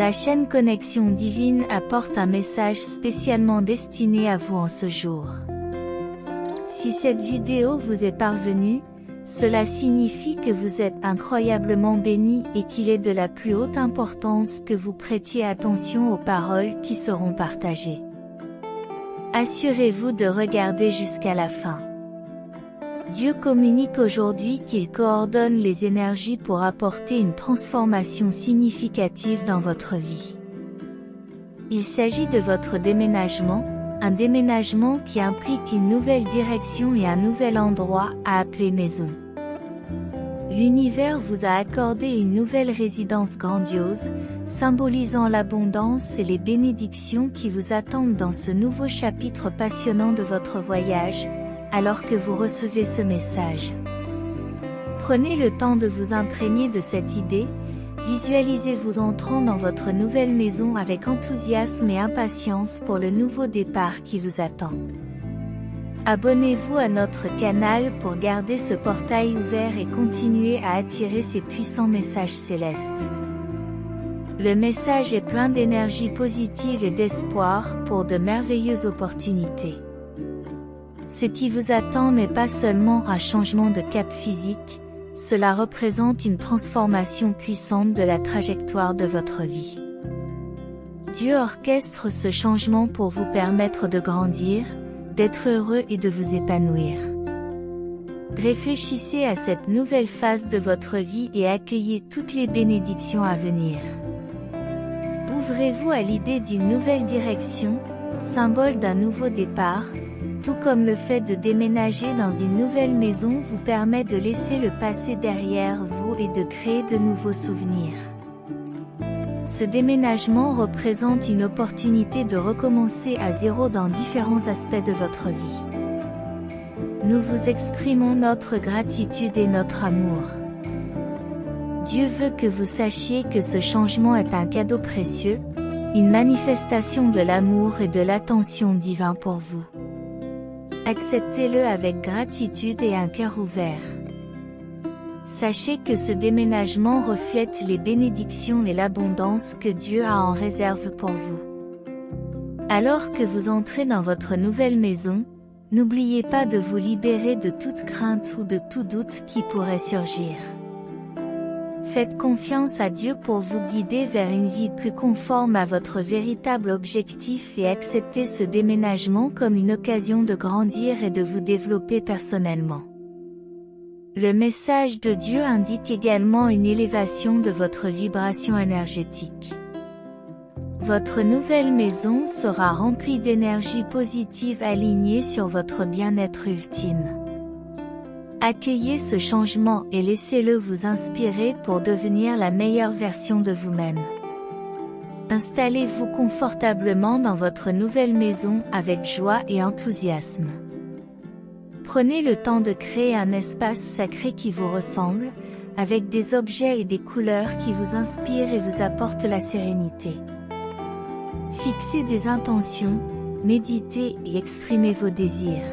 La chaîne Connexion Divine apporte un message spécialement destiné à vous en ce jour. Si cette vidéo vous est parvenue, cela signifie que vous êtes incroyablement béni et qu'il est de la plus haute importance que vous prêtiez attention aux paroles qui seront partagées. Assurez-vous de regarder jusqu'à la fin. Dieu communique aujourd'hui qu'il coordonne les énergies pour apporter une transformation significative dans votre vie. Il s'agit de votre déménagement, un déménagement qui implique une nouvelle direction et un nouvel endroit à appeler maison. L'univers vous a accordé une nouvelle résidence grandiose, symbolisant l'abondance et les bénédictions qui vous attendent dans ce nouveau chapitre passionnant de votre voyage, alors que vous recevez ce message. Prenez le temps de vous imprégner de cette idée, visualisez-vous entrant dans votre nouvelle maison avec enthousiasme et impatience pour le nouveau départ qui vous attend. Abonnez-vous à notre canal pour garder ce portail ouvert et continuer à attirer ces puissants messages célestes. Le message est plein d'énergie positive et d'espoir pour de merveilleuses opportunités. Ce qui vous attend n'est pas seulement un changement de cap physique, cela représente une transformation puissante de la trajectoire de votre vie. Dieu orchestre ce changement pour vous permettre de grandir, d'être heureux et de vous épanouir. Réfléchissez à cette nouvelle phase de votre vie et accueillez toutes les bénédictions à venir. Ouvrez-vous à l'idée d'une nouvelle direction, symbole d'un nouveau départ, tout comme le fait de déménager dans une nouvelle maison vous permet de laisser le passé derrière vous et de créer de nouveaux souvenirs. Ce déménagement représente une opportunité de recommencer à zéro dans différents aspects de votre vie. Nous vous exprimons notre gratitude et notre amour. Dieu veut que vous sachiez que ce changement est un cadeau précieux, une manifestation de l'amour et de l'attention divin pour vous. Acceptez-le avec gratitude et un cœur ouvert. Sachez que ce déménagement reflète les bénédictions et l'abondance que Dieu a en réserve pour vous. Alors que vous entrez dans votre nouvelle maison, n'oubliez pas de vous libérer de toute crainte ou de tout doute qui pourrait surgir. Faites confiance à Dieu pour vous guider vers une vie plus conforme à votre véritable objectif et acceptez ce déménagement comme une occasion de grandir et de vous développer personnellement. Le message de Dieu indique également une élévation de votre vibration énergétique. Votre nouvelle maison sera remplie d'énergie positive alignée sur votre bien-être ultime. Accueillez ce changement et laissez-le vous inspirer pour devenir la meilleure version de vous-même. Installez-vous confortablement dans votre nouvelle maison avec joie et enthousiasme. Prenez le temps de créer un espace sacré qui vous ressemble, avec des objets et des couleurs qui vous inspirent et vous apportent la sérénité. Fixez des intentions, méditez et exprimez vos désirs.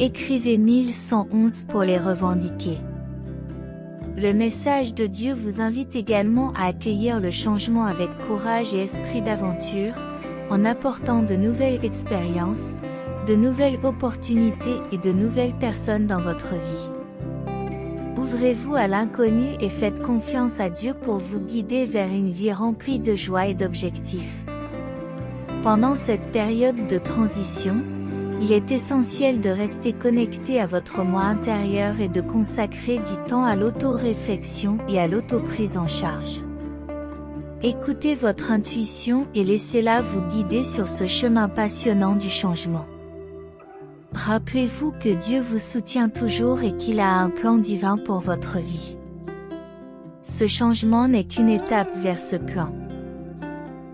Écrivez 1111 pour les revendiquer. Le message de Dieu vous invite également à accueillir le changement avec courage et esprit d'aventure, en apportant de nouvelles expériences, de nouvelles opportunités et de nouvelles personnes dans votre vie. Ouvrez-vous à l'inconnu et faites confiance à Dieu pour vous guider vers une vie remplie de joie et d'objectifs. Pendant cette période de transition, il est essentiel de rester connecté à votre moi intérieur et de consacrer du temps à l'auto-réflexion et à l'auto-prise en charge. Écoutez votre intuition et laissez-la vous guider sur ce chemin passionnant du changement. Rappelez-vous que Dieu vous soutient toujours et qu'il a un plan divin pour votre vie. Ce changement n'est qu'une étape vers ce plan.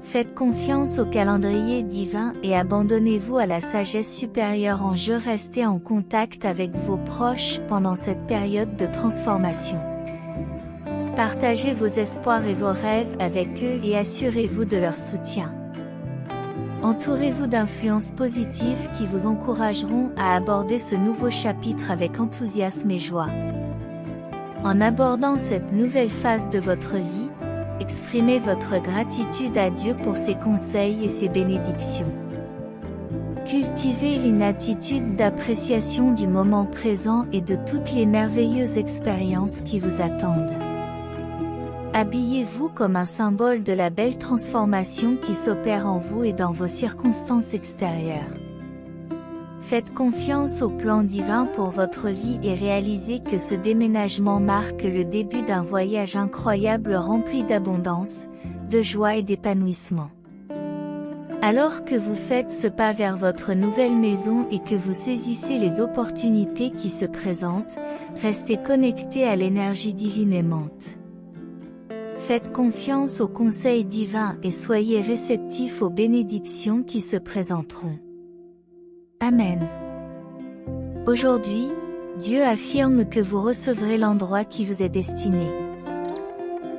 Faites confiance au calendrier divin et abandonnez-vous à la sagesse supérieure en jeu. Restez en contact avec vos proches pendant cette période de transformation. Partagez vos espoirs et vos rêves avec eux et assurez-vous de leur soutien. Entourez-vous d'influences positives qui vous encourageront à aborder ce nouveau chapitre avec enthousiasme et joie. En abordant cette nouvelle phase de votre vie, exprimez votre gratitude à Dieu pour ses conseils et ses bénédictions. Cultivez une attitude d'appréciation du moment présent et de toutes les merveilleuses expériences qui vous attendent. Habillez-vous comme un symbole de la belle transformation qui s'opère en vous et dans vos circonstances extérieures. Faites confiance au plan divin pour votre vie et réalisez que ce déménagement marque le début d'un voyage incroyable rempli d'abondance, de joie et d'épanouissement. Alors que vous faites ce pas vers votre nouvelle maison et que vous saisissez les opportunités qui se présentent, restez connectés à l'énergie divine aimante. Faites confiance aux conseils divins et soyez réceptifs aux bénédictions qui se présenteront. Amen. Aujourd'hui, Dieu affirme que vous recevrez l'endroit qui vous est destiné.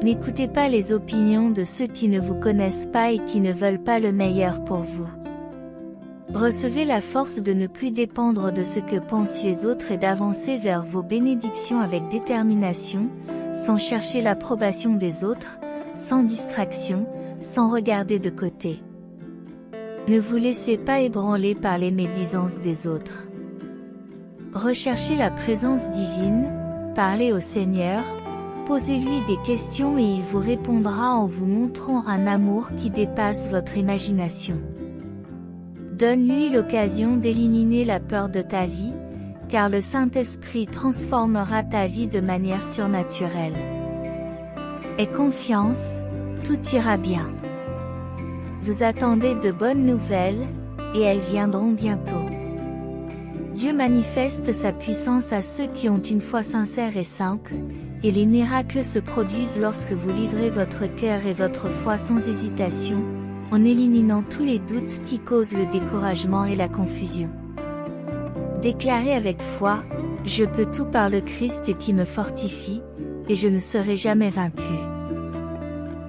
N'écoutez pas les opinions de ceux qui ne vous connaissent pas et qui ne veulent pas le meilleur pour vous. Recevez la force de ne plus dépendre de ce que pensent les autres et d'avancer vers vos bénédictions avec détermination, sans chercher l'approbation des autres, sans distraction, sans regarder de côté. Ne vous laissez pas ébranler par les médisances des autres. Recherchez la présence divine, parlez au Seigneur, posez-lui des questions et il vous répondra en vous montrant un amour qui dépasse votre imagination. Donne-lui l'occasion d'éliminer la peur de ta vie, car le Saint-Esprit transformera ta vie de manière surnaturelle. Aie confiance, tout ira bien. Vous attendez de bonnes nouvelles, et elles viendront bientôt. Dieu manifeste sa puissance à ceux qui ont une foi sincère et simple, et les miracles se produisent lorsque vous livrez votre cœur et votre foi sans hésitation, en éliminant tous les doutes qui causent le découragement et la confusion. Déclarez avec foi, « Je peux tout par le Christ qui me fortifie, et je ne serai jamais vaincu. »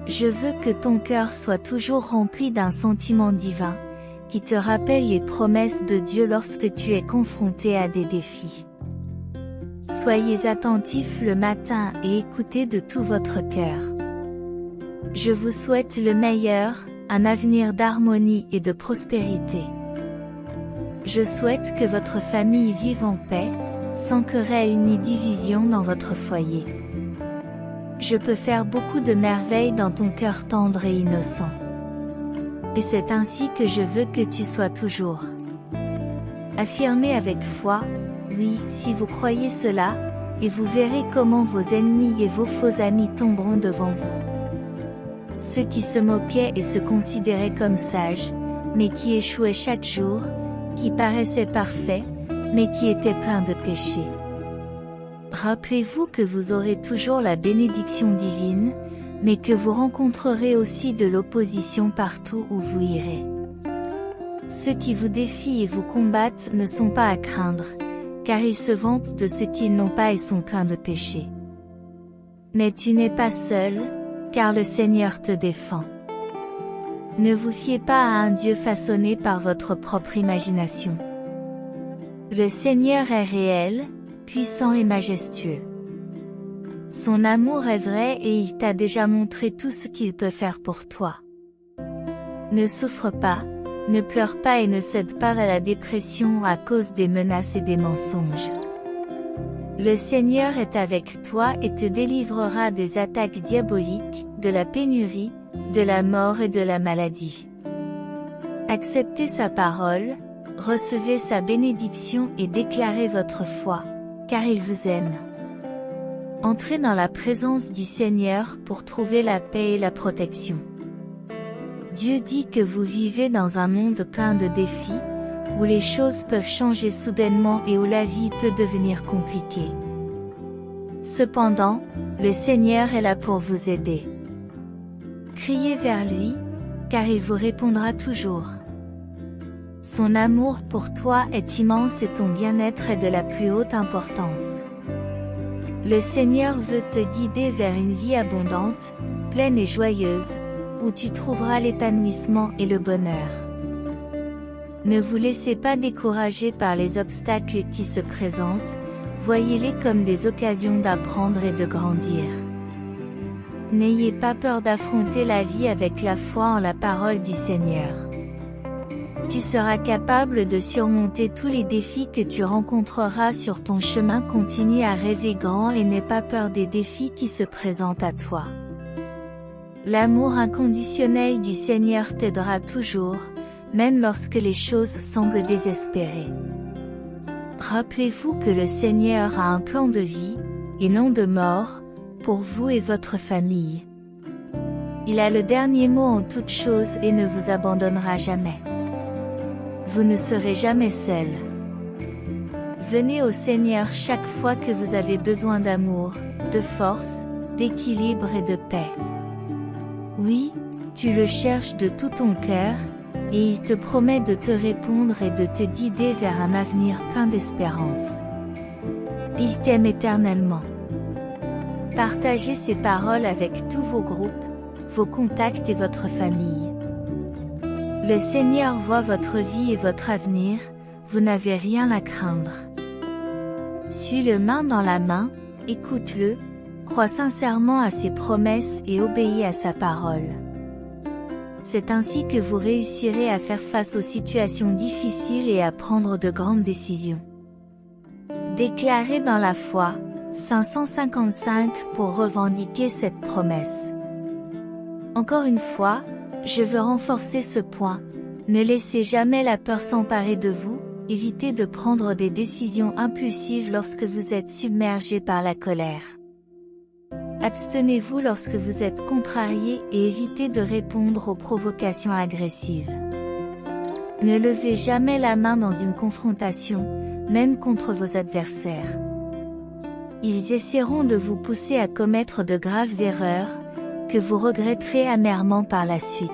Je veux que ton cœur soit toujours rempli d'un sentiment divin, qui te rappelle les promesses de Dieu lorsque tu es confronté à des défis. Soyez attentifs le matin et écoutez de tout votre cœur. Je vous souhaite le meilleur, un avenir d'harmonie et de prospérité. Je souhaite que votre famille vive en paix, sans querelle ni division dans votre foyer. Je peux faire beaucoup de merveilles dans ton cœur tendre et innocent. Et c'est ainsi que je veux que tu sois toujours. Affirmez avec foi, oui, si vous croyez cela, et vous verrez comment vos ennemis et vos faux amis tomberont devant vous. Ceux qui se moquaient et se considéraient comme sages, mais qui échouaient chaque jour, qui paraissaient parfaits, mais qui étaient pleins de péchés. Rappelez-vous que vous aurez toujours la bénédiction divine, mais que vous rencontrerez aussi de l'opposition partout où vous irez. Ceux qui vous défient et vous combattent ne sont pas à craindre, car ils se vantent de ce qu'ils n'ont pas et sont pleins de péchés. Mais tu n'es pas seul, car le Seigneur te défend. Ne vous fiez pas à un Dieu façonné par votre propre imagination. Le Seigneur est réel, puissant et majestueux. Son amour est vrai et il t'a déjà montré tout ce qu'il peut faire pour toi. Ne souffre pas, ne pleure pas et ne cède pas à la dépression à cause des menaces et des mensonges. Le Seigneur est avec toi et te délivrera des attaques diaboliques, de la pénurie, de la mort et de la maladie. Acceptez sa parole, recevez sa bénédiction et déclarez votre foi, car il vous aime. Entrez dans la présence du Seigneur pour trouver la paix et la protection. Dieu dit que vous vivez dans un monde plein de défis, où les choses peuvent changer soudainement et où la vie peut devenir compliquée. Cependant, le Seigneur est là pour vous aider. Criez vers lui, car il vous répondra toujours. Son amour pour toi est immense et ton bien-être est de la plus haute importance. Le Seigneur veut te guider vers une vie abondante, pleine et joyeuse, où tu trouveras l'épanouissement et le bonheur. Ne vous laissez pas décourager par les obstacles qui se présentent, voyez-les comme des occasions d'apprendre et de grandir. N'ayez pas peur d'affronter la vie avec la foi en la parole du Seigneur. Tu seras capable de surmonter tous les défis que tu rencontreras sur ton chemin. Continue à rêver grand et n'aie pas peur des défis qui se présentent à toi. L'amour inconditionnel du Seigneur t'aidera toujours, même lorsque les choses semblent désespérées. Rappelez-vous que le Seigneur a un plan de vie, et non de mort, pour vous et votre famille. Il a le dernier mot en toutes choses et ne vous abandonnera jamais. Vous ne serez jamais seul. Venez au Seigneur chaque fois que vous avez besoin d'amour, de force, d'équilibre et de paix. Oui, tu le cherches de tout ton cœur, et il te promet de te répondre et de te guider vers un avenir plein d'espérance. Il t'aime éternellement. Partagez ces paroles avec tous vos groupes, vos contacts et votre famille. Le Seigneur voit votre vie et votre avenir, vous n'avez rien à craindre. Suis-le main dans la main, écoute-le, crois sincèrement à ses promesses et obéis à sa parole. C'est ainsi que vous réussirez à faire face aux situations difficiles et à prendre de grandes décisions. Déclarez dans la foi, 555 pour revendiquer cette promesse. Encore une fois, je veux renforcer ce point, ne laissez jamais la peur s'emparer de vous, évitez de prendre des décisions impulsives lorsque vous êtes submergé par la colère. Abstenez-vous lorsque vous êtes contrarié et évitez de répondre aux provocations agressives. Ne levez jamais la main dans une confrontation, même contre vos adversaires. Ils essaieront de vous pousser à commettre de graves erreurs, que vous regretterez amèrement par la suite.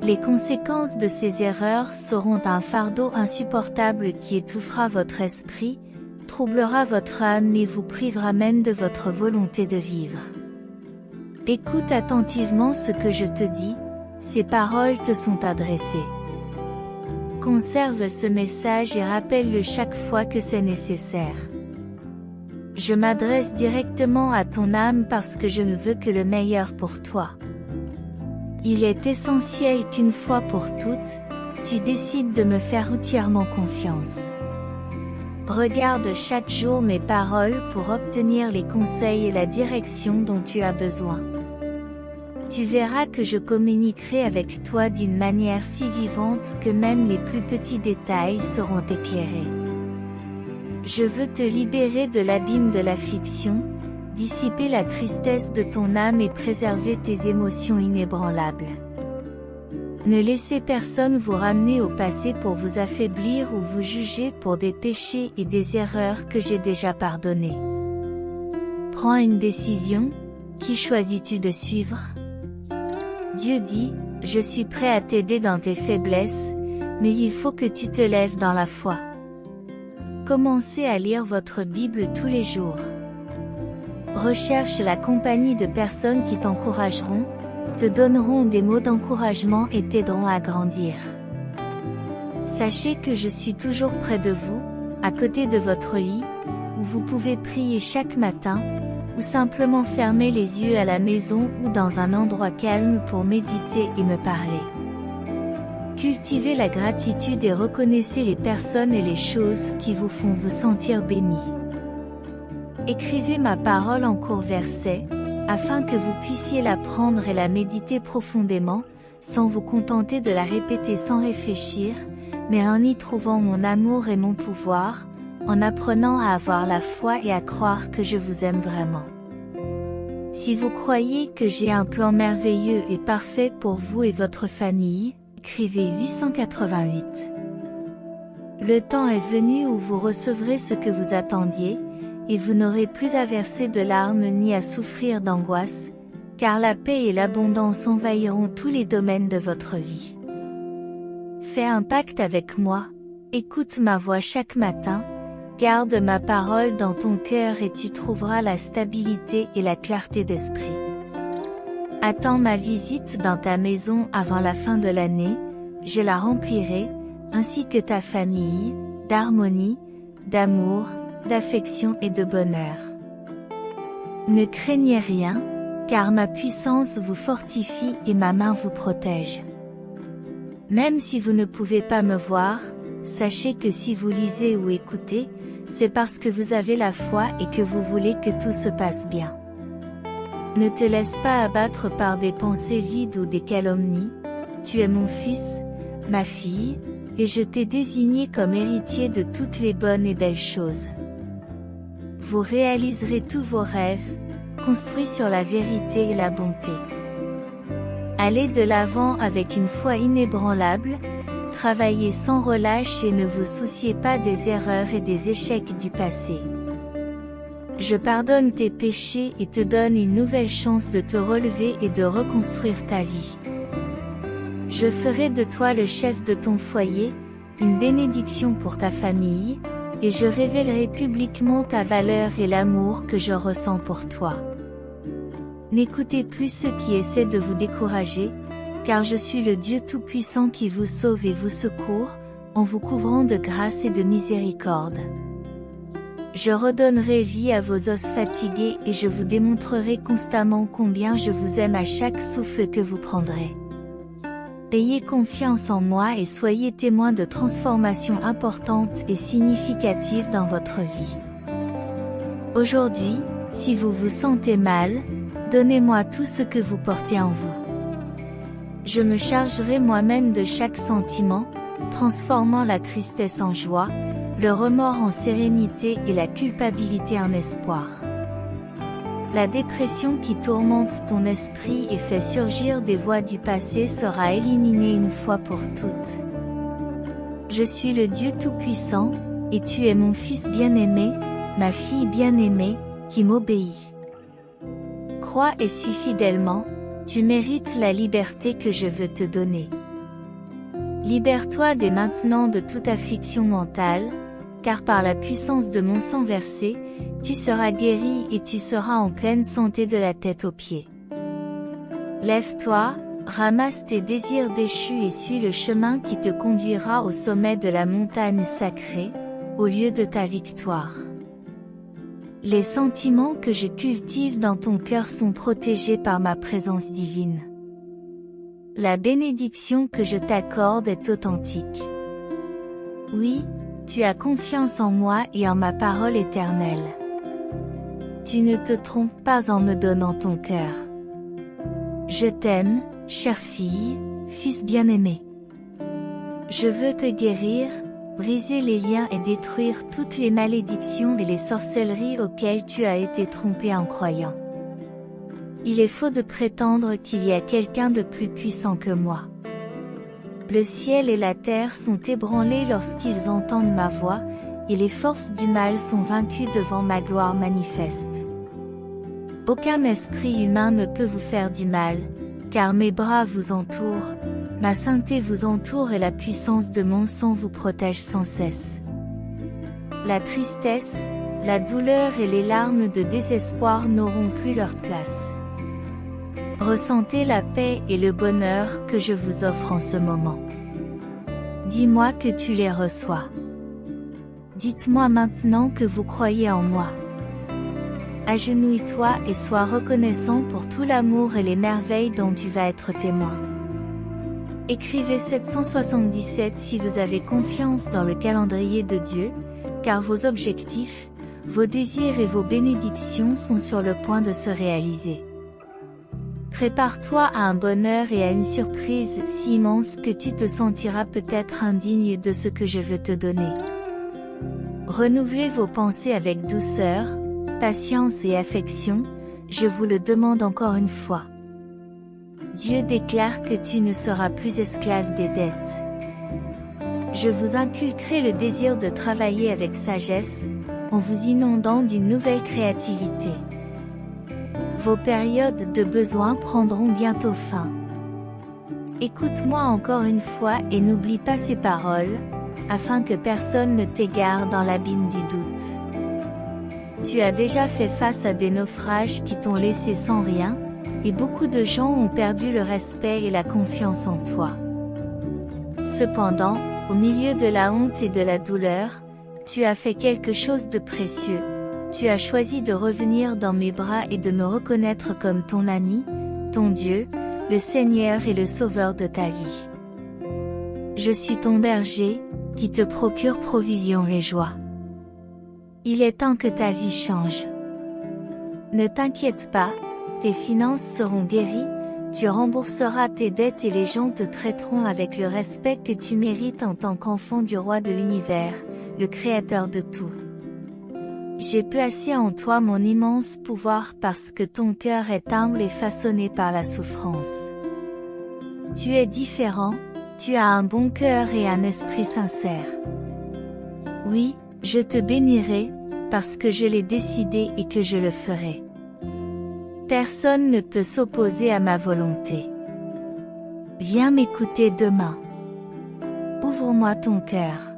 Les conséquences de ces erreurs seront un fardeau insupportable qui étouffera votre esprit, troublera votre âme et vous privera même de votre volonté de vivre. Écoute attentivement ce que je te dis, ces paroles te sont adressées. Conserve ce message et rappelle-le chaque fois que c'est nécessaire. Je m'adresse directement à ton âme parce que je ne veux que le meilleur pour toi. Il est essentiel qu'une fois pour toutes, tu décides de me faire entièrement confiance. Regarde chaque jour mes paroles pour obtenir les conseils et la direction dont tu as besoin. Tu verras que je communiquerai avec toi d'une manière si vivante que même les plus petits détails seront éclairés. Je veux te libérer de l'abîme de l'affliction, dissiper la tristesse de ton âme et préserver tes émotions inébranlables. Ne laissez personne vous ramener au passé pour vous affaiblir ou vous juger pour des péchés et des erreurs que j'ai déjà pardonnées. Prends une décision, qui choisis-tu de suivre? Dieu dit, je suis prêt à t'aider dans tes faiblesses, mais il faut que tu te lèves dans la foi. Commencez à lire votre Bible tous les jours. Recherche la compagnie de personnes qui t'encourageront, te donneront des mots d'encouragement et t'aideront à grandir. Sachez que je suis toujours près de vous, à côté de votre lit, où vous pouvez prier chaque matin, ou simplement fermer les yeux à la maison ou dans un endroit calme pour méditer et me parler. Cultivez la gratitude et reconnaissez les personnes et les choses qui vous font vous sentir béni. Écrivez ma parole en courts versets, afin que vous puissiez la prendre et la méditer profondément, sans vous contenter de la répéter sans réfléchir, mais en y trouvant mon amour et mon pouvoir, en apprenant à avoir la foi et à croire que je vous aime vraiment. Si vous croyez que j'ai un plan merveilleux et parfait pour vous et votre famille, écrivez 888. Le temps est venu où vous recevrez ce que vous attendiez, et vous n'aurez plus à verser de larmes ni à souffrir d'angoisse, car la paix et l'abondance envahiront tous les domaines de votre vie. Fais un pacte avec moi, écoute ma voix chaque matin, garde ma parole dans ton cœur et tu trouveras la stabilité et la clarté d'esprit. Attends ma visite dans ta maison avant la fin de l'année, je la remplirai, ainsi que ta famille, d'harmonie, d'amour, d'affection et de bonheur. Ne craignez rien, car ma puissance vous fortifie et ma main vous protège. Même si vous ne pouvez pas me voir, sachez que si vous lisez ou écoutez, c'est parce que vous avez la foi et que vous voulez que tout se passe bien. Ne te laisse pas abattre par des pensées vides ou des calomnies. Tu es mon fils, ma fille, et je t'ai désigné comme héritier de toutes les bonnes et belles choses. Vous réaliserez tous vos rêves, construits sur la vérité et la bonté. Allez de l'avant avec une foi inébranlable, travaillez sans relâche et ne vous souciez pas des erreurs et des échecs du passé. Je pardonne tes péchés et te donne une nouvelle chance de te relever et de reconstruire ta vie. Je ferai de toi le chef de ton foyer, une bénédiction pour ta famille, et je révélerai publiquement ta valeur et l'amour que je ressens pour toi. N'écoutez plus ceux qui essaient de vous décourager, car je suis le Dieu Tout-Puissant qui vous sauve et vous secourt, en vous couvrant de grâce et de miséricorde. Je redonnerai vie à vos os fatigués et je vous démontrerai constamment combien je vous aime à chaque souffle que vous prendrez. Ayez confiance en moi et soyez témoins de transformations importantes et significatives dans votre vie. Aujourd'hui, si vous vous sentez mal, donnez-moi tout ce que vous portez en vous. Je me chargerai moi-même de chaque sentiment, transformant la tristesse en joie, le remords en sérénité et la culpabilité en espoir. La dépression qui tourmente ton esprit et fait surgir des voix du passé sera éliminée une fois pour toutes. Je suis le Dieu Tout-Puissant, et tu es mon fils bien-aimé, ma fille bien-aimée, qui m'obéit. Crois et suis fidèlement, tu mérites la liberté que je veux te donner. Libère-toi dès maintenant de toute affliction mentale, car par la puissance de mon sang versé, tu seras guéri et tu seras en pleine santé de la tête aux pieds. Lève-toi, ramasse tes désirs déchus et suis le chemin qui te conduira au sommet de la montagne sacrée, au lieu de ta victoire. Les sentiments que je cultive dans ton cœur sont protégés par ma présence divine. La bénédiction que je t'accorde est authentique. Oui, tu as confiance en moi et en ma parole éternelle. Tu ne te trompes pas en me donnant ton cœur. Je t'aime, chère fille, fils bien-aimé. Je veux te guérir, briser les liens et détruire toutes les malédictions et les sorcelleries auxquelles tu as été trompé en croyant. Il est faux de prétendre qu'il y a quelqu'un de plus puissant que moi. Le ciel et la terre sont ébranlés lorsqu'ils entendent ma voix, et les forces du mal sont vaincues devant ma gloire manifeste. Aucun esprit humain ne peut vous faire du mal, car mes bras vous entourent, ma sainteté vous entoure et la puissance de mon sang vous protège sans cesse. La tristesse, la douleur et les larmes de désespoir n'auront plus leur place. Ressentez la paix et le bonheur que je vous offre en ce moment. Dis-moi que tu les reçois. Dites-moi maintenant que vous croyez en moi. Agenouille-toi et sois reconnaissant pour tout l'amour et les merveilles dont tu vas être témoin. Écrivez 777 si vous avez confiance dans le calendrier de Dieu, car vos objectifs, vos désirs et vos bénédictions sont sur le point de se réaliser. Prépare-toi à un bonheur et à une surprise si immense que tu te sentiras peut-être indigne de ce que je veux te donner. Renouvelez vos pensées avec douceur, patience et affection, je vous le demande encore une fois. Dieu déclare que tu ne seras plus esclave des dettes. Je vous inculquerai le désir de travailler avec sagesse, en vous inondant d'une nouvelle créativité. Vos périodes de besoin prendront bientôt fin. Écoute-moi encore une fois et n'oublie pas ces paroles, afin que personne ne t'égare dans l'abîme du doute. Tu as déjà fait face à des naufrages qui t'ont laissé sans rien, et beaucoup de gens ont perdu le respect et la confiance en toi. Cependant, au milieu de la honte et de la douleur, tu as fait quelque chose de précieux. tu as choisi de revenir dans mes bras et de me reconnaître comme ton ami, ton Dieu, le Seigneur et le Sauveur de ta vie. Je suis ton berger, qui te procure provision et joie. Il est temps que ta vie change. Ne t'inquiète pas, tes finances seront guéries, tu rembourseras tes dettes et les gens te traiteront avec le respect que tu mérites en tant qu'enfant du roi de l'univers, le créateur de tout. J'ai placé en toi mon immense pouvoir parce que ton cœur est humble et façonné par la souffrance. Tu es différent, tu as un bon cœur et un esprit sincère. Oui, je te bénirai, parce que je l'ai décidé et que je le ferai. Personne ne peut s'opposer à ma volonté. Viens m'écouter demain. Ouvre-moi ton cœur.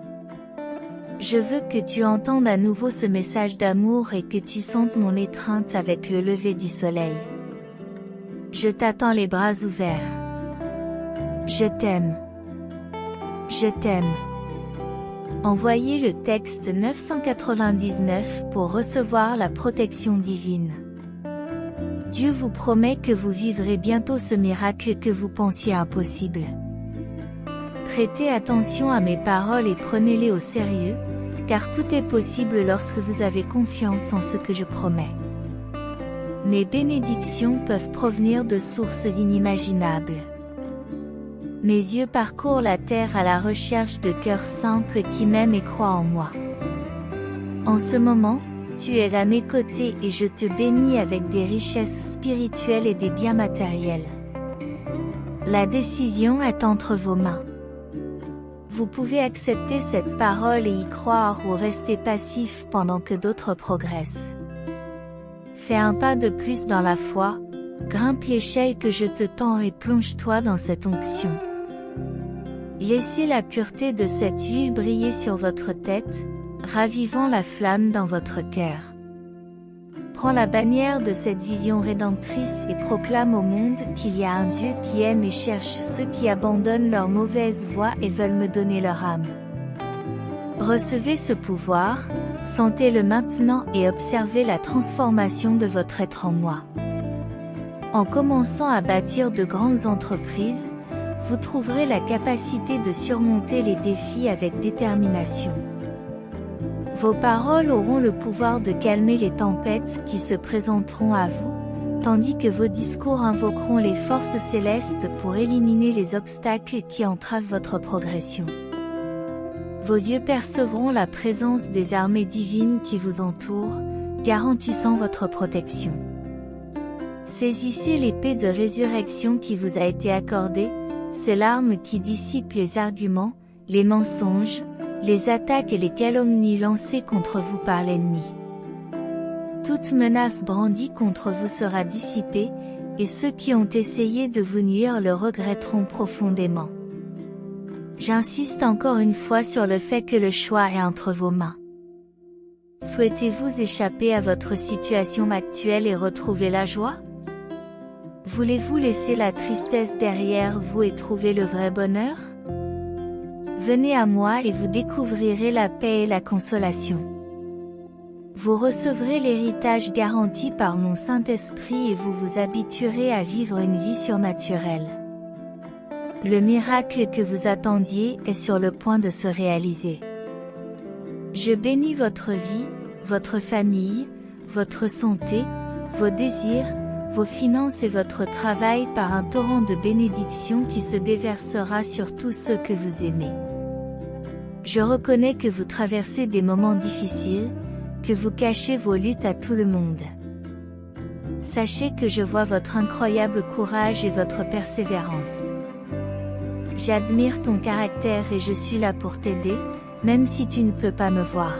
Je veux que tu entendes à nouveau ce message d'amour et que tu sentes mon étreinte avec le lever du soleil. Je t'attends les bras ouverts. Je t'aime. Je t'aime. Envoyez le texte 999 pour recevoir la protection divine. Dieu vous promet que vous vivrez bientôt ce miracle que vous pensiez impossible. Prêtez attention à mes paroles et prenez-les au sérieux, car tout est possible lorsque vous avez confiance en ce que je promets. Mes bénédictions peuvent provenir de sources inimaginables. Mes yeux parcourent la terre à la recherche de cœurs simples qui m'aiment et croient en moi. En ce moment, tu es à mes côtés et je te bénis avec des richesses spirituelles et des biens matériels. La décision est entre vos mains. Vous pouvez accepter cette parole et y croire ou rester passif pendant que d'autres progressent. Fais un pas de plus dans la foi, grimpe l'échelle que je te tends et plonge-toi dans cette onction. Laissez la pureté de cette huile briller sur votre tête, ravivant la flamme dans votre cœur. Prends la bannière de cette vision rédemptrice et proclame au monde qu'il y a un Dieu qui aime et cherche ceux qui abandonnent leur mauvaise voie et veulent me donner leur âme. Recevez ce pouvoir, sentez-le maintenant et observez la transformation de votre être en moi. En commençant à bâtir de grandes entreprises, vous trouverez la capacité de surmonter les défis avec détermination. Vos paroles auront le pouvoir de calmer les tempêtes qui se présenteront à vous, tandis que vos discours invoqueront les forces célestes pour éliminer les obstacles qui entravent votre progression. Vos yeux percevront la présence des armées divines qui vous entourent, garantissant votre protection. Saisissez l'épée de résurrection qui vous a été accordée, c'est l'arme qui dissipe les arguments, les mensonges, les attaques et les calomnies lancées contre vous par l'ennemi. Toute menace brandie contre vous sera dissipée, et ceux qui ont essayé de vous nuire le regretteront profondément. J'insiste encore une fois sur le fait que le choix est entre vos mains. Souhaitez-vous échapper à votre situation actuelle et retrouver la joie? Voulez-vous laisser la tristesse derrière vous et trouver le vrai bonheur? Venez à moi et vous découvrirez la paix et la consolation. Vous recevrez l'héritage garanti par mon Saint-Esprit et vous vous habituerez à vivre une vie surnaturelle. Le miracle que vous attendiez est sur le point de se réaliser. Je bénis votre vie, votre famille, votre santé, vos désirs, vos finances et votre travail par un torrent de bénédictions qui se déversera sur tous ceux que vous aimez. Je reconnais que vous traversez des moments difficiles, que vous cachez vos luttes à tout le monde. Sachez que je vois votre incroyable courage et votre persévérance. J'admire ton caractère et je suis là pour t'aider, même si tu ne peux pas me voir.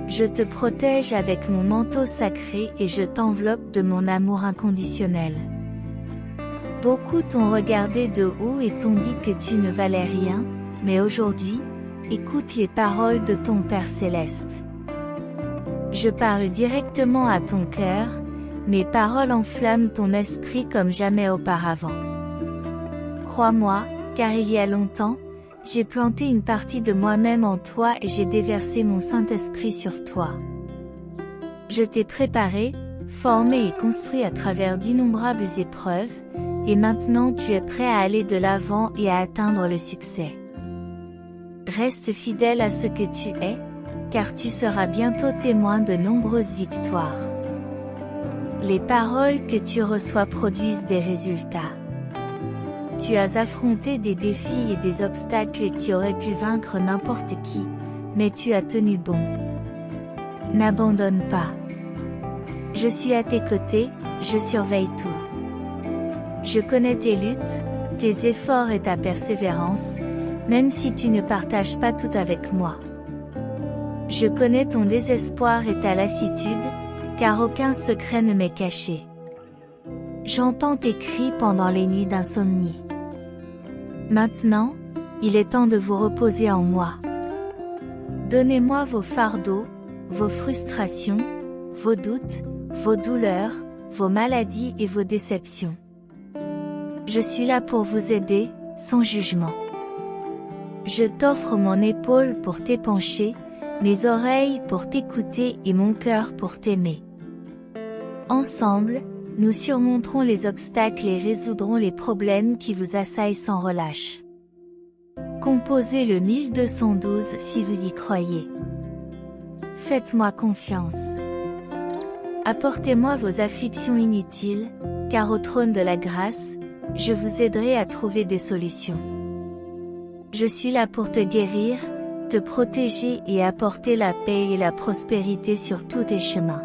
Je te protège avec mon manteau sacré et je t'enveloppe de mon amour inconditionnel. Beaucoup t'ont regardé de haut et t'ont dit que tu ne valais rien, mais aujourd'hui, écoute les paroles de ton Père Céleste. Je parle directement à ton cœur, mes paroles enflamment ton esprit comme jamais auparavant. Crois-moi, car il y a longtemps, j'ai planté une partie de moi-même en toi et j'ai déversé mon Saint-Esprit sur toi. Je t'ai préparé, formé et construit à travers d'innombrables épreuves, et maintenant tu es prêt à aller de l'avant et à atteindre le succès. Reste fidèle à ce que tu es, car tu seras bientôt témoin de nombreuses victoires. Les paroles que tu reçois produisent des résultats. Tu as affronté des défis et des obstacles qui auraient pu vaincre n'importe qui, mais tu as tenu bon. N'abandonne pas. Je suis à tes côtés, je surveille tout. Je connais tes luttes, tes efforts et ta persévérance, même si tu ne partages pas tout avec moi. Je connais ton désespoir et ta lassitude, car aucun secret ne m'est caché. J'entends tes cris pendant les nuits d'insomnie. Maintenant, il est temps de vous reposer en moi. Donnez-moi vos fardeaux, vos frustrations, vos doutes, vos douleurs, vos maladies et vos déceptions. Je suis là pour vous aider, sans jugement. Je t'offre mon épaule pour t'épancher, mes oreilles pour t'écouter et mon cœur pour t'aimer. Ensemble, nous surmonterons les obstacles et résoudrons les problèmes qui vous assaillent sans relâche. Composez le 1212 si vous y croyez. Faites-moi confiance. Apportez-moi vos afflictions inutiles, car au trône de la grâce, je vous aiderai à trouver des solutions. Je suis là pour te guérir, te protéger et apporter la paix et la prospérité sur tous tes chemins.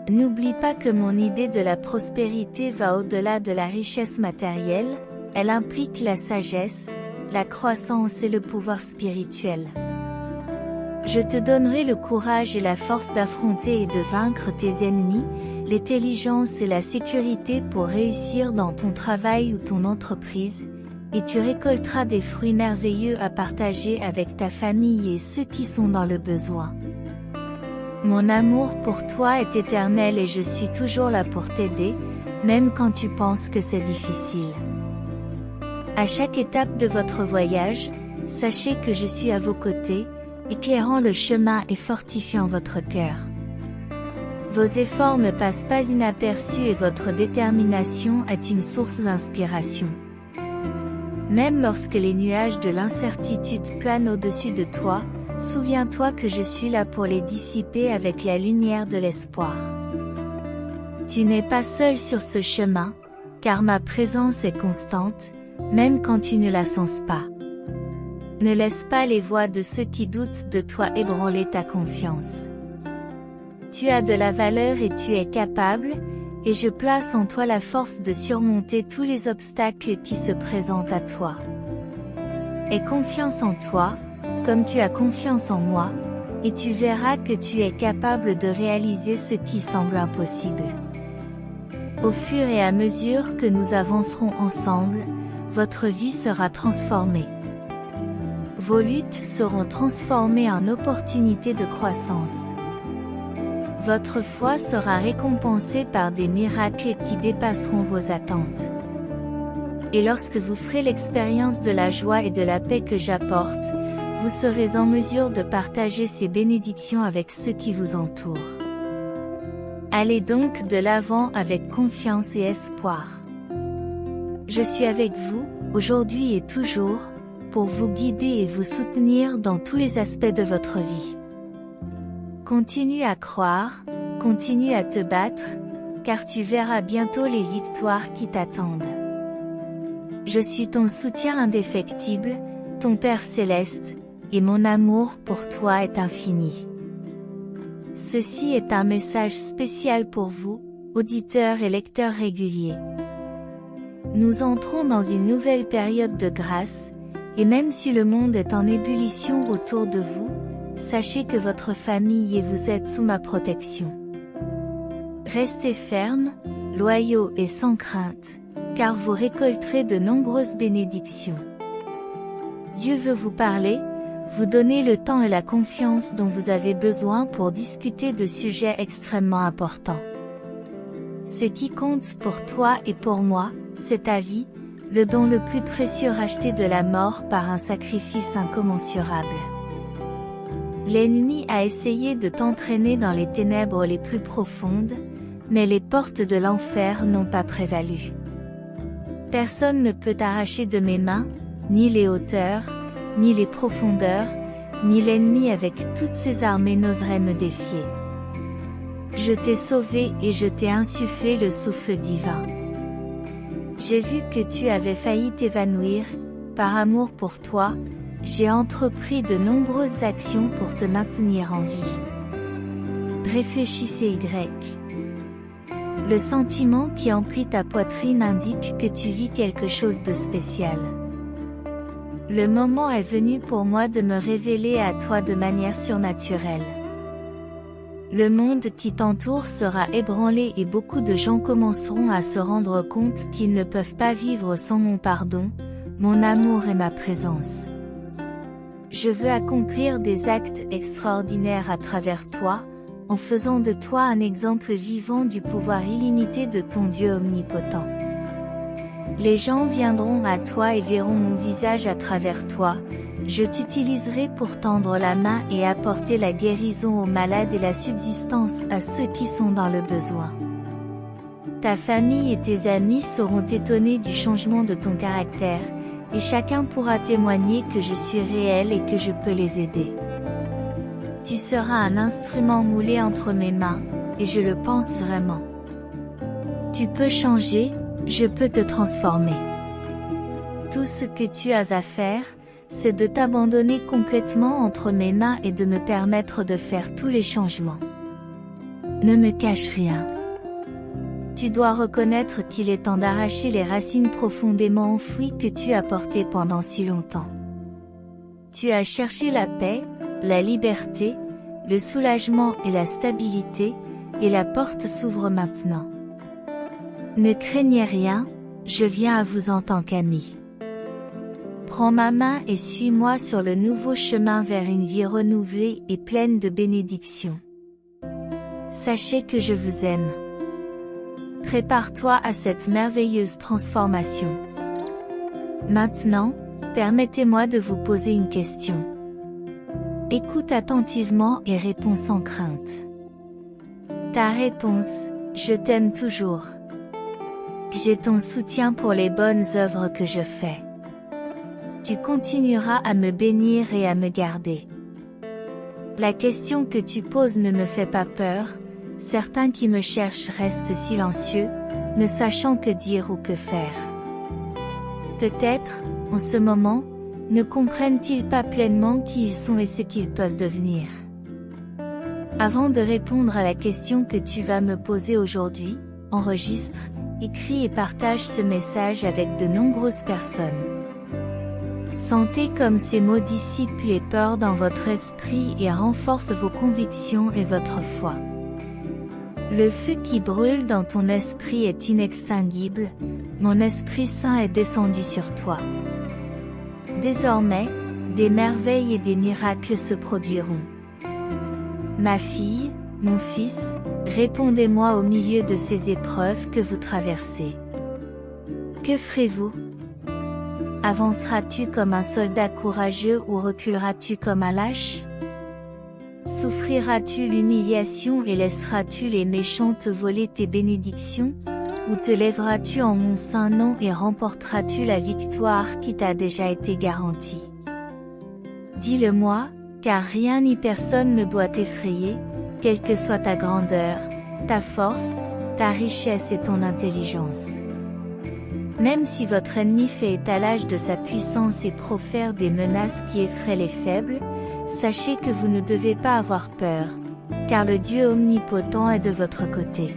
N'oublie pas que mon idée de la prospérité va au-delà de la richesse matérielle, elle implique la sagesse, la croissance et le pouvoir spirituel. Je te donnerai le courage et la force d'affronter et de vaincre tes ennemis, l'intelligence et la sécurité pour réussir dans ton travail ou ton entreprise, et tu récolteras des fruits merveilleux à partager avec ta famille et ceux qui sont dans le besoin. Mon amour pour toi est éternel et je suis toujours là pour t'aider, même quand tu penses que c'est difficile. À chaque étape de votre voyage, sachez que je suis à vos côtés, éclairant le chemin et fortifiant votre cœur. Vos efforts ne passent pas inaperçus et votre détermination est une source d'inspiration. Même lorsque les nuages de l'incertitude planent au-dessus de toi, souviens-toi que je suis là pour les dissiper avec la lumière de l'espoir. Tu n'es pas seul sur ce chemin, car ma présence est constante, même quand tu ne la sens pas. Ne laisse pas les voix de ceux qui doutent de toi ébranler ta confiance. Tu as de la valeur et tu es capable, et je place en toi la force de surmonter tous les obstacles qui se présentent à toi. Aie confiance en toi, comme tu as confiance en moi, et tu verras que tu es capable de réaliser ce qui semble impossible. Au fur et à mesure que nous avancerons ensemble, votre vie sera transformée. Vos luttes seront transformées en opportunités de croissance. Votre foi sera récompensée par des miracles qui dépasseront vos attentes. Et lorsque vous ferez l'expérience de la joie et de la paix que j'apporte, vous serez en mesure de partager ces bénédictions avec ceux qui vous entourent. Allez donc de l'avant avec confiance et espoir. Je suis avec vous, aujourd'hui et toujours, pour vous guider et vous soutenir dans tous les aspects de votre vie. Continue à croire, continue à te battre, car tu verras bientôt les victoires qui t'attendent. Je suis ton soutien indéfectible, ton Père céleste, et mon amour pour toi est infini. Ceci est un message spécial pour vous, auditeurs et lecteurs réguliers. Nous entrons dans une nouvelle période de grâce, et même si le monde est en ébullition autour de vous, sachez que votre famille et vous êtes sous ma protection. Restez fermes, loyaux et sans crainte, car vous récolterez de nombreuses bénédictions. Dieu veut vous parler, vous donner le temps et la confiance dont vous avez besoin pour discuter de sujets extrêmement importants. Ce qui compte pour toi et pour moi, c'est ta vie, le don le plus précieux racheté de la mort par un sacrifice incommensurable. L'ennemi a essayé de t'entraîner dans les ténèbres les plus profondes, mais les portes de l'enfer n'ont pas prévalu. Personne ne peut t'arracher de mes mains, ni les hauteurs, ni les profondeurs, ni l'ennemi avec toutes ses armées n'oserait me défier. Je t'ai sauvé et je t'ai insufflé le souffle divin. J'ai vu que tu avais failli t'évanouir, par amour pour toi, j'ai entrepris de nombreuses actions pour te maintenir en vie. Réfléchissez Y. Le sentiment qui emplit ta poitrine indique que tu vis quelque chose de spécial. Le moment est venu pour moi de me révéler à toi de manière surnaturelle. Le monde qui t'entoure sera ébranlé et beaucoup de gens commenceront à se rendre compte qu'ils ne peuvent pas vivre sans mon pardon, mon amour et ma présence. Je veux accomplir des actes extraordinaires à travers toi, en faisant de toi un exemple vivant du pouvoir illimité de ton Dieu omnipotent. Les gens viendront à toi et verront mon visage à travers toi, je t'utiliserai pour tendre la main et apporter la guérison aux malades et la subsistance à ceux qui sont dans le besoin. Ta famille et tes amis seront étonnés du changement de ton caractère, et chacun pourra témoigner que je suis réel et que je peux les aider. Tu seras un instrument moulé entre mes mains, et je le pense vraiment. Tu peux changer, je peux te transformer. Tout ce que tu as à faire, c'est de t'abandonner complètement entre mes mains et de me permettre de faire tous les changements. Ne me cache rien. Tu dois reconnaître qu'il est temps d'arracher les racines profondément enfouies que tu as portées pendant si longtemps. Tu as cherché la paix, la liberté, le soulagement et la stabilité, et la porte s'ouvre maintenant. Ne craignez rien, je viens à vous en tant qu'ami. Prends ma main et suis-moi sur le nouveau chemin vers une vie renouvelée et pleine de bénédictions. Sachez que je vous aime. Prépare-toi à cette merveilleuse transformation. Maintenant, permettez-moi de vous poser une question. Écoute attentivement et réponds sans crainte. Ta réponse, je t'aime toujours. J'ai ton soutien pour les bonnes œuvres que je fais. Tu continueras à me bénir et à me garder. La question que tu poses ne me fait pas peur, certains qui me cherchent restent silencieux, ne sachant que dire ou que faire. Peut-être, en ce moment, ne comprennent-ils pas pleinement qui ils sont et ce qu'ils peuvent devenir. Avant de répondre à la question que tu vas me poser aujourd'hui, enregistre, écris et partage ce message avec de nombreuses personnes. Sentez comme ces mots dissipent les peurs dans votre esprit et renforcent vos convictions et votre foi. Le feu qui brûle dans ton esprit est inextinguible, mon Esprit Saint est descendu sur toi. Désormais, des merveilles et des miracles se produiront. Ma fille, mon fils, répondez-moi au milieu de ces épreuves que vous traversez. Que ferez-vous? Avanceras-tu comme un soldat courageux ou reculeras-tu comme un lâche? Souffriras-tu l'humiliation et laisseras-tu les méchants te voler tes bénédictions? Ou te lèveras-tu en mon saint nom et remporteras-tu la victoire qui t'a déjà été garantie? Dis-le-moi, car rien ni personne ne doit t'effrayer, quelle que soit ta grandeur, ta force, ta richesse et ton intelligence. Même si votre ennemi fait étalage de sa puissance et profère des menaces qui effraient les faibles, sachez que vous ne devez pas avoir peur, car le Dieu omnipotent est de votre côté.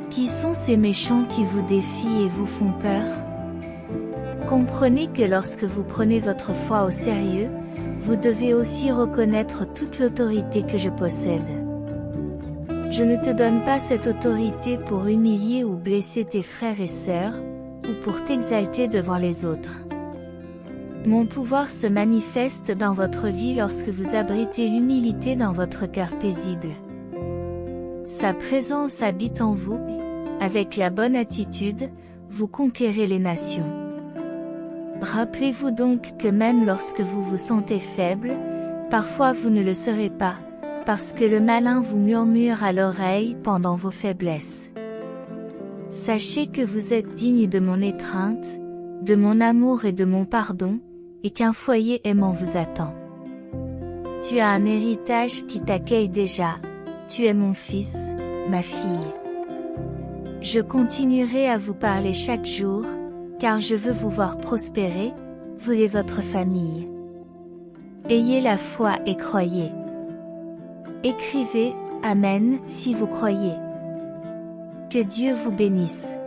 Qui sont ces méchants qui vous défient et vous font peur? Comprenez que lorsque vous prenez votre foi au sérieux, vous devez aussi reconnaître toute l'autorité que je possède. Je ne te donne pas cette autorité pour humilier ou blesser tes frères et sœurs, ou pour t'exalter devant les autres. Mon pouvoir se manifeste dans votre vie lorsque vous abritez l'humilité dans votre cœur paisible. Sa présence habite en vous, et, avec la bonne attitude, vous conquérez les nations. Rappelez-vous donc que même lorsque vous vous sentez faible, Parfois vous ne le serez pas, parce que le malin vous murmure à l'oreille pendant vos faiblesses. Sachez que vous êtes digne de mon étreinte, de mon amour et de mon pardon, et qu'un foyer aimant vous attend. Tu as un héritage qui t'accueille déjà, tu es mon fils, ma fille. Je continuerai à vous parler chaque jour, car je veux vous voir prospérer, vous et votre famille. Ayez la foi et croyez. Écrivez « Amen » si vous croyez. Que Dieu vous bénisse.